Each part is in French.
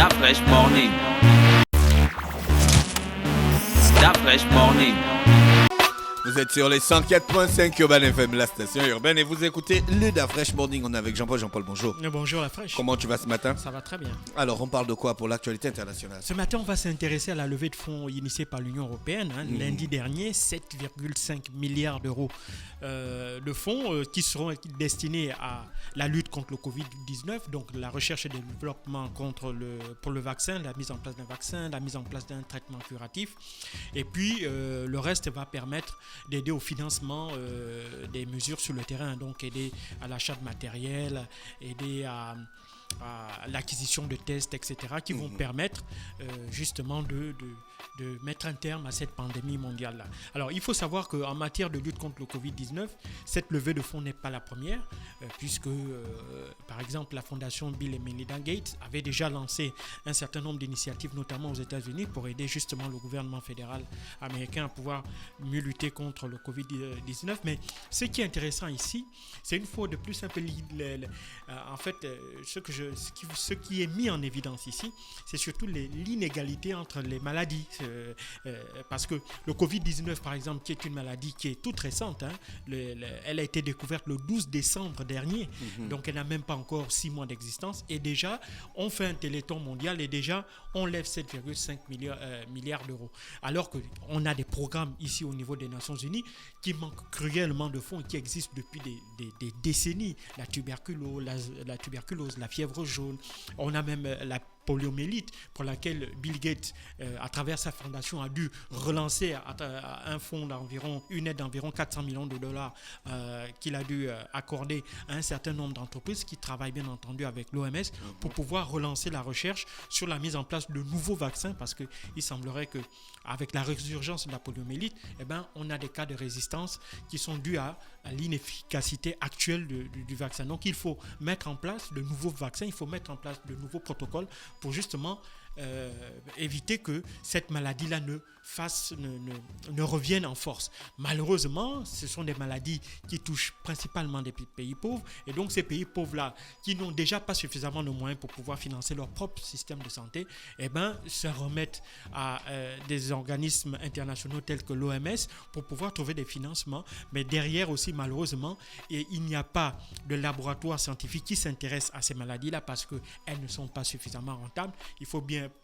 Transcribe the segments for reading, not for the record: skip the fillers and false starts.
That fresh morning. That fresh morning. Vous êtes sur les 104.5 Urban FM, la station urbaine, et vous écoutez le Da Fresh Morning. On est avec Jean-Paul. Jean-Paul, bonjour. Bonjour la fraîche. Comment tu vas ce matin? Ça va très bien. Alors, on parle de quoi pour l'actualité internationale? Ce matin, on va s'intéresser à la levée de fonds initiée par l'Union européenne. Lundi dernier, 7,5 milliards d'euros de fonds qui seront destinés à la lutte contre le Covid-19, donc la recherche et le développement pour le vaccin, la mise en place d'un vaccin, la mise en place d'un traitement curatif. Et puis, le reste va permettre d'aider au financement des mesures sur le terrain, donc aider à l'achat de matériel, aider à l'acquisition de tests, etc., qui vont permettre justement de mettre un terme à cette pandémie mondiale-là. Alors, il faut savoir qu'en matière de lutte contre le Covid-19, cette levée de fonds n'est pas la première, puisque, par exemple, la fondation Bill et Melinda Gates avait déjà lancé un certain nombre d'initiatives, notamment aux États-Unis, pour aider justement le gouvernement fédéral américain à pouvoir mieux lutter contre le Covid-19. Mais ce qui est intéressant ici, c'est une fois de plus un peu en fait, ce qui est mis en évidence ici, c'est surtout l'inégalité entre les maladies. Parce que le Covid-19, par exemple, qui est une maladie qui est toute récente, elle a été découverte le 12 décembre dernier, donc elle n'a même pas encore 6 mois d'existence, et déjà, on fait un téléthon mondial et déjà, on lève 7,5 milliards d'euros. Alors qu'on a des programmes ici au niveau des Nations Unies qui manquent cruellement de fonds et qui existent depuis des décennies. La tuberculose, la fièvre jaune, on a même la poliomyélite pour laquelle Bill Gates, à travers sa fondation, a dû relancer un fonds une aide d'environ 400 millions de dollars qu'il a dû accorder à un certain nombre d'entreprises qui travaillent bien entendu avec l'OMS pour pouvoir relancer la recherche sur la mise en place de nouveaux vaccins, parce qu'il semblerait qu'avec la résurgence de la poliomyélite, on a des cas de résistance qui sont dus à l'inefficacité actuelle du vaccin. Donc il faut mettre en place de nouveaux vaccins, il faut mettre en place de nouveaux protocoles pour justement éviter que cette maladie-là ne revienne en force. Malheureusement, ce sont des maladies qui touchent principalement des pays pauvres, et donc ces pays pauvres-là, qui n'ont déjà pas suffisamment de moyens pour pouvoir financer leur propre système de santé, se remettent à des organismes internationaux tels que l'OMS pour pouvoir trouver des financements. Mais derrière aussi, malheureusement, il n'y a pas de laboratoire scientifique qui s'intéresse à ces maladies-là parce qu'elles ne sont pas suffisamment rentables.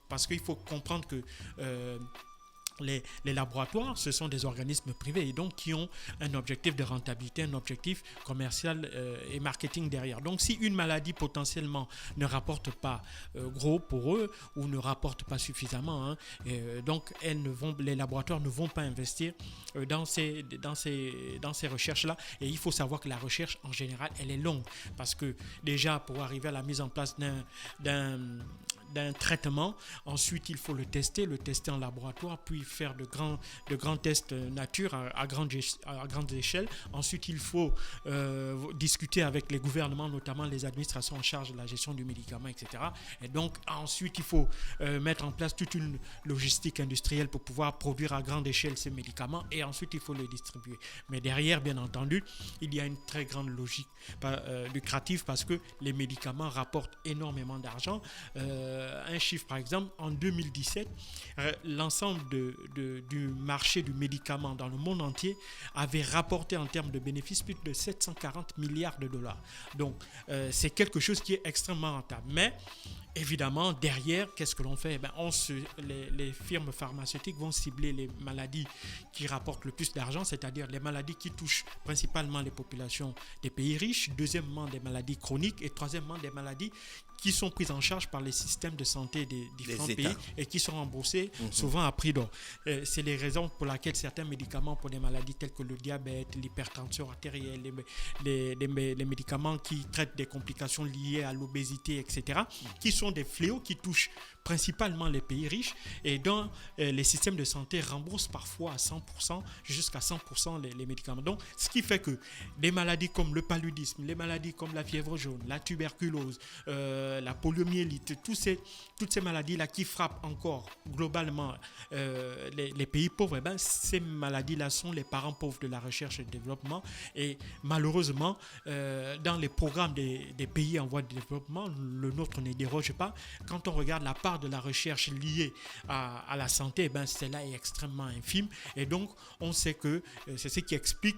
Parce qu'il faut comprendre que les laboratoires, ce sont des organismes privés et donc qui ont un objectif de rentabilité, un objectif commercial et marketing derrière. Donc si une maladie potentiellement ne rapporte pas gros pour eux ou ne rapporte pas suffisamment, donc les laboratoires ne vont pas investir dans ces recherches-là. Et il faut savoir que la recherche en général, elle est longue, parce que déjà pour arriver à la mise en place d'un traitement, ensuite il faut le tester en laboratoire, puis faire de grands tests nature à grande échelle. Ensuite il faut discuter avec les gouvernements, notamment les administrations en charge de la gestion du médicament, etc. Et donc ensuite il faut mettre en place toute une logistique industrielle pour pouvoir produire à grande échelle ces médicaments, et ensuite il faut les distribuer. Mais derrière, bien entendu, il y a une très grande logique lucrative, parce que les médicaments rapportent énormément d'argent. Un chiffre, par exemple, en 2017, l'ensemble du marché du médicament dans le monde entier avait rapporté en termes de bénéfices plus de 740 milliards de dollars. Donc, c'est quelque chose qui est extrêmement rentable. Mais, évidemment, derrière, qu'est-ce que l'on fait? Les firmes pharmaceutiques vont cibler les maladies qui rapportent le plus d'argent, c'est-à-dire les maladies qui touchent principalement les populations des pays riches, deuxièmement des maladies chroniques, et troisièmement des maladies qui sont prises en charge par les systèmes de santé des différents pays et qui sont remboursés souvent à prix d'or. C'est les raisons pour lesquelles certains médicaments pour des maladies telles que le diabète, l'hypertension artérielle, les médicaments qui traitent des complications liées à l'obésité, etc., qui sont des fléaux qui touchent principalement les pays riches et dont les systèmes de santé remboursent parfois à 100%, jusqu'à 100% les médicaments. Donc, ce qui fait que des maladies comme le paludisme, les maladies comme la fièvre jaune, la tuberculose, la poliomyélite, toutes ces maladies-là qui frappent encore globalement les pays pauvres, ces maladies-là sont les parents pauvres de la recherche et du développement. Et malheureusement, dans les programmes des pays en voie de développement, le nôtre ne déroge pas. Quand on regarde la part de la recherche liée à la santé, celle-là est extrêmement infime. Et donc, on sait que c'est ce qui explique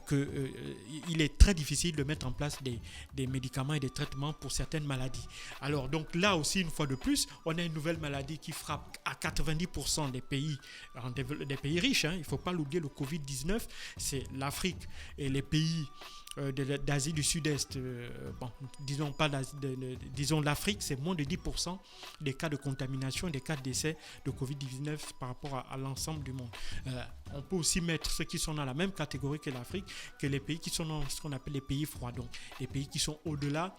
qu'il est très difficile de mettre en place des médicaments et des traitements pour certaines maladies. Alors, donc là aussi, une fois de plus, on a une nouvelle maladie qui frappe à 90% des pays riches. Il ne faut pas l'oublier, le Covid-19, c'est l'Afrique et les pays d'Asie du Sud-Est, disons l'Afrique, c'est moins de 10% des cas de contamination, des cas de décès de Covid-19 par rapport à l'ensemble du monde. On peut aussi mettre ceux qui sont dans la même catégorie que l'Afrique, que les pays qui sont dans ce qu'on appelle les pays froids, donc les pays qui sont au-delà,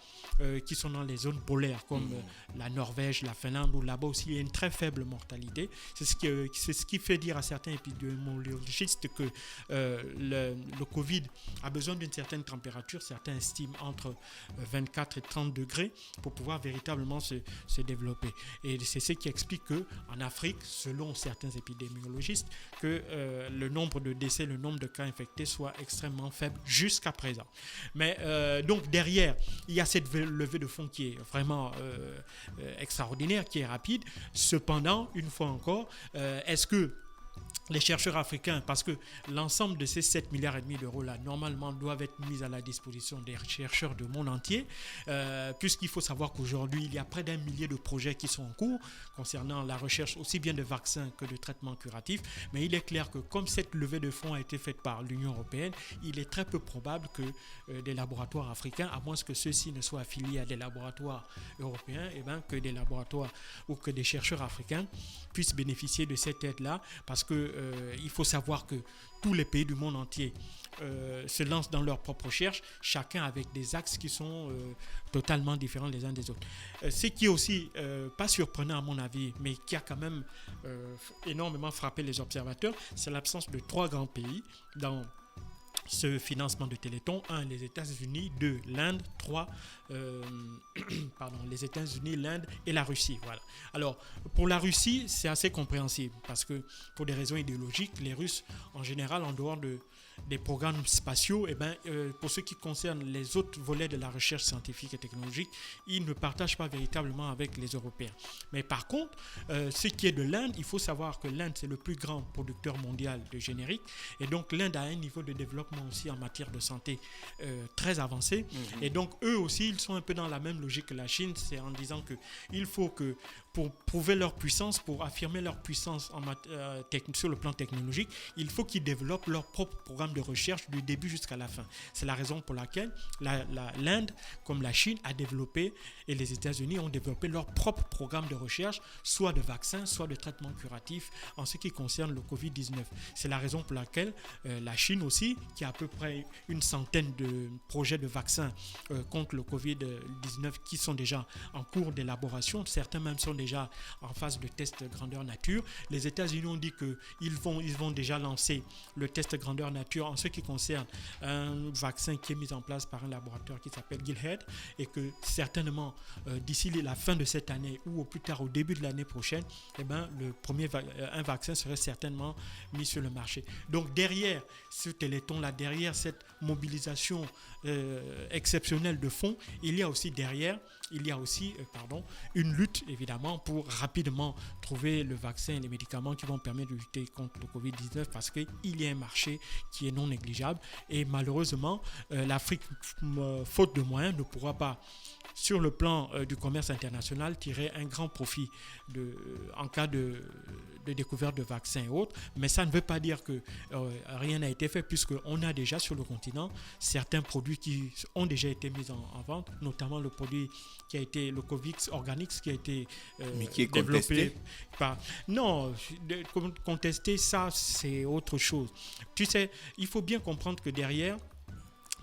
qui sont dans les zones polaires, comme la Norvège, la Finlande, où là-bas aussi il y a une très faible mortalité. C'est ce qui fait dire à certains épidémiologistes que le Covid a besoin d'une certaine température, certains estiment entre 24 et 30 degrés pour pouvoir véritablement se développer. Et c'est ce qui explique qu'en Afrique, selon certains épidémiologistes, que le nombre de décès, le nombre de cas infectés soit extrêmement faible jusqu'à présent. Mais donc derrière, il y a cette levée de fonds qui est vraiment extraordinaire, qui est rapide. Cependant, une fois encore, est-ce que les chercheurs africains, parce que l'ensemble de ces 7,5 milliards d'euros là, normalement, doivent être mis à la disposition des chercheurs du monde entier, puisqu'il faut savoir qu'aujourd'hui, il y a près d'1 millier de projets qui sont en cours concernant la recherche aussi bien de vaccins que de traitements curatifs. Mais il est clair que comme cette levée de fonds a été faite par l'Union européenne, il est très peu probable que des laboratoires africains, à moins que ceux-ci ne soient affiliés à des laboratoires européens, que des laboratoires ou que des chercheurs africains puissent bénéficier de cette aide-là, parce que il faut savoir que tous les pays du monde entier se lancent dans leur propre recherche, chacun avec des axes qui sont totalement différents les uns des autres. Ce qui est aussi pas surprenant à mon avis, mais qui a quand même énormément frappé les observateurs, c'est l'absence de 3 grands pays dans ce financement de Téléthon. 1, les États-Unis, 2, l'Inde, 3, les États-Unis, l'Inde et la Russie. Voilà. Alors, pour la Russie, c'est assez compréhensible parce que pour des raisons idéologiques, les Russes, en général, en dehors des programmes spatiaux, pour ce qui concerne les autres volets de la recherche scientifique et technologique, ils ne partagent pas véritablement avec les Européens. Mais par contre, ce qui est de l'Inde, il faut savoir que l'Inde, c'est le plus grand producteur mondial de génériques, et donc l'Inde a un niveau de développement aussi en matière de santé très avancé. Et donc eux aussi, ils sont un peu dans la même logique que la Chine, c'est en disant qu'il faut que pour prouver leur puissance, pour affirmer leur puissance sur le plan technologique, il faut qu'ils développent leur propre programme de recherche du début jusqu'à la fin. C'est la raison pour laquelle l'Inde, comme la Chine, a développé, et les États-Unis ont développé leur propre programme de recherche, soit de vaccins, soit de traitements curatifs en ce qui concerne le Covid-19. C'est la raison pour laquelle la Chine aussi, qui a à peu près une centaine de projets de vaccins contre le Covid-19 qui sont déjà en cours d'élaboration, certains même sont déjà en phase de test grandeur nature. Les États-Unis ont dit qu'ils vont déjà lancer le test grandeur nature en ce qui concerne un vaccin qui est mis en place par un laboratoire qui s'appelle Gilead, et que certainement d'ici la fin de cette année ou au plus tard au début de l'année prochaine, un vaccin serait certainement mis sur le marché. Donc derrière ce Téléthon-là, derrière cette mobilisation exceptionnelle de fonds, il y a aussi une lutte évidemment pour rapidement trouver le vaccin et les médicaments qui vont permettre de lutter contre le Covid-19, parce qu'il y a un marché qui est non négligeable, et malheureusement l'Afrique, faute de moyens, ne pourra pas sur le plan du commerce international tirer un grand profit en cas de découverte de vaccins et autres. Mais ça ne veut pas dire que rien n'a été fait, puisqu'on a déjà sur le continent certains produits qui ont déjà été mis en vente, notamment le produit qui a été le Covix Organics, qui a été mais qui est développé par... Non, contester ça, c'est autre chose. Tu sais, il faut bien comprendre que derrière,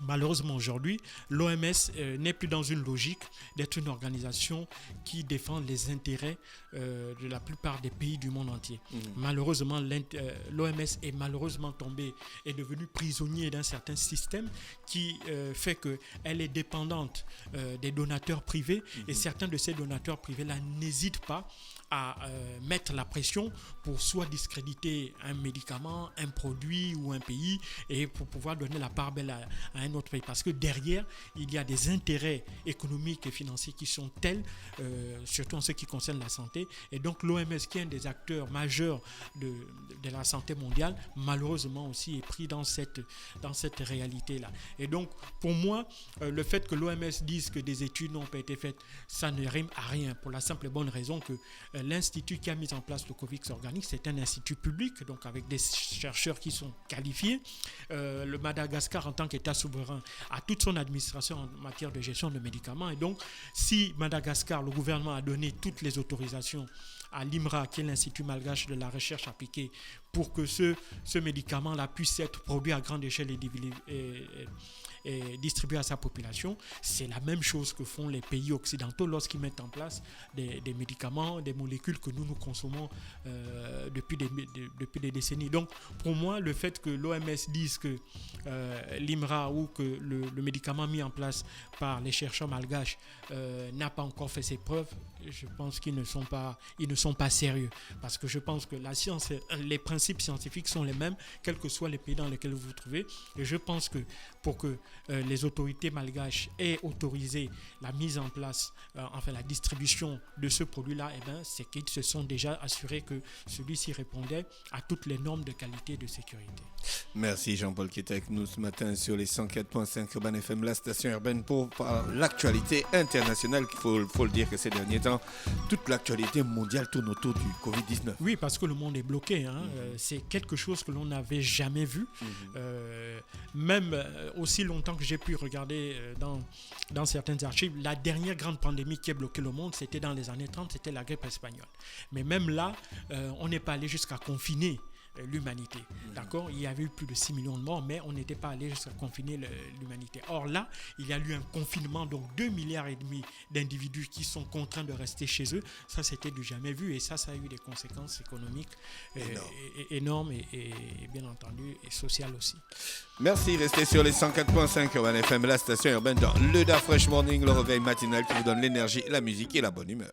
Malheureusement, aujourd'hui, l'OMS n'est plus dans une logique d'être une organisation qui défend les intérêts de la plupart des pays du monde entier. Malheureusement, l'OMS est malheureusement tombée, est devenue prisonnière d'un certain système qui fait qu'elle est dépendante des donateurs privés et certains de ces donateurs privés-là n'hésitent pas à mettre la pression pour soit discréditer un médicament, un produit ou un pays et pour pouvoir donner la part belle à un autre pays. Parce que derrière, il y a des intérêts économiques et financiers qui sont tels, surtout en ce qui concerne la santé. Et donc l'OMS, qui est un des acteurs majeurs de la santé mondiale, malheureusement aussi est pris dans cette réalité-là. Et donc, pour moi, le fait que l'OMS dise que des études n'ont pas été faites, ça ne rime à rien, pour la simple et bonne raison que l'institut qui a mis en place le Covix Organics, c'est un institut public, donc avec des chercheurs qui sont qualifiés. Le Madagascar, en tant qu'État souverain, a toute son administration en matière de gestion de médicaments. Et donc, si Madagascar, le gouvernement a donné toutes les autorisations à l'IMRA, qui est l'Institut malgache de la recherche appliquée, pour que ce médicament-là puisse être produit à grande échelle et distribué à sa population, c'est la même chose que font les pays occidentaux lorsqu'ils mettent en place des médicaments, des molécules que nous consommons depuis des décennies. Donc, pour moi, le fait que l'OMS dise que l'IMRA ou que le médicament mis en place par les chercheurs malgaches n'a pas encore fait ses preuves, je pense qu'ils ne sont pas sérieux. Parce que je pense que la science, les principes scientifiques sont les mêmes, quels que soient les pays dans lesquels vous vous trouvez. Et je pense que pour que les autorités malgaches aient autorisé la mise en place, la distribution de ce produit-là, c'est qu'ils se sont déjà assurés que celui-ci répondait à toutes les normes de qualité et de sécurité. Merci Jean-Paul qui était avec nous ce matin sur les 104.5 Urban FM, la station urbaine pour l'actualité internationale. Il faut le dire que ces derniers temps, toute l'actualité mondiale tourne autour du Covid-19. Oui, parce que le monde est bloqué. C'est quelque chose que l'on n'avait jamais vu. Même aussi longtemps que j'ai pu regarder dans certaines archives, la dernière grande pandémie qui a bloqué le monde, c'était dans les années 30, c'était la grippe espagnole. Mais même là, on n'est pas allé jusqu'à confiner l'humanité. D'accord ? Il y avait eu plus de 6 millions de morts, mais on n'était pas allé jusqu'à confiner l'humanité. Or là, il y a eu un confinement, donc 2,5 milliards d'individus qui sont contraints de rester chez eux. Ça, c'était du jamais vu et ça a eu des conséquences économiques énormes et bien entendu et sociales aussi. Merci, restez sur les 104.5 Urban FM, la station urbaine dans le Da Fresh Morning, le réveil matinal qui vous donne l'énergie, la musique et la bonne humeur.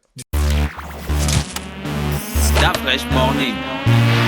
Da Fresh Morning.